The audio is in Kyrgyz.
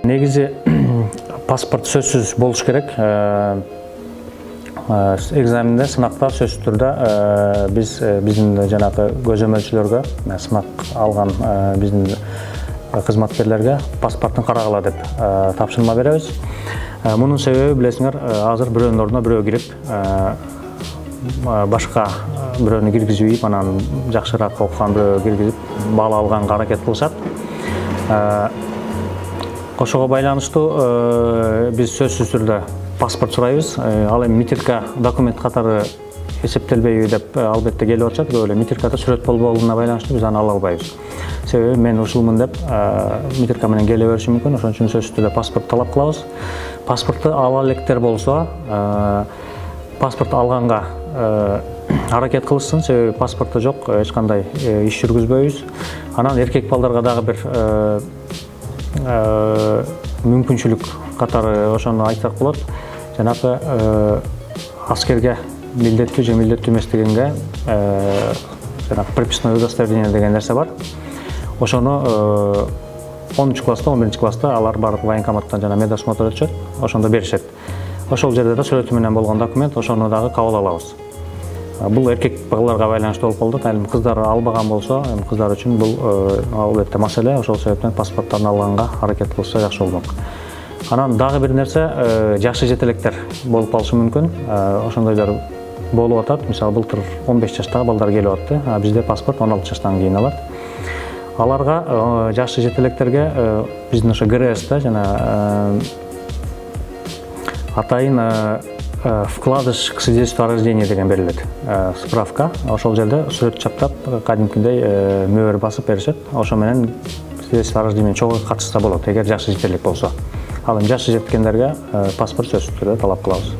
Негизи паспорт сөзсүз болуш керек. Экзаменде, сынакта сөзсүз түрдө биздин жанагы көзөмөлчүлөргө сынак алган биздин кызматкерлерге паспортун карагыла деп тапшырма беребиз. Мунун себеби билесиңер, азыр бирөөнүн ордуна бирөө кирип, башка бирөөнү киргизбей, анан жакшыраак окуган бирөө киргизип, баала алганга аракет кылышат. Ошого байланыштуу биз сөзсүз түрдө паспорт сурайбыз. Ал эми митирка документ катары эсептелбейби деп албетте келип атышат. Көп эле митиркада сүрөт болбогонуна байланыштуу биз аны ала албайбыз. Себеби мен ушулмун деп митирка менен келе бериши мүмкүн. Ошон үчүн сөзсүз түрдө паспорт талап кылабыз. Паспортту ала электер болсо, паспорт алганга аракет кылышсын. Себеби паспорту жок, эч кандай иш жүргүзбөйбүз. Анан эркек балдарга дагы бир мүмкүнчүлүк катары ошону айтсак болот. Жанагы аскерге милдеттүү же милдеттүү эмес дегенге жанагы пропискное удостоверение деген нерсе бар. Ошону 10-класста, 11-класста алар барып военкоматтан жана медосмотр өтүшөт, ошондо беришет. Ошол жерде да сүрөтү менен болгон документ, ошону дагы кабыл алабыз. Бул эркек балдарга байланыштуу болуп калды. Эми кыздар албаган болсо, эми кыздар үчүн бул албетте маселе. Ошол себептен паспорттарын алганга аракет кылышса жакшы болмок. Анан дагы бир нерсе, жашы жетелектер болуп калышы мүмкүн. Ошондойлор болуп атат. Мисалы, былтыр 15 жаштагы балдар келип атты. Бизде паспорт 16 жаштан кийин алат. Аларга, жашы жетелектерге биздин ошо ГРС-да жана атайын вкладыш к свидетельству о рождении деген берилет. Справка. Ошол жерде сүрөт чаптап, кадимкидей мөбөр басып беришет. Ошо менен свидетельство о рождении чогуу катышса болот, эгер жашы жетелик болсо. Ал эми жашы жеткендерге паспорт сөзсүз түрдө талап кылабыз.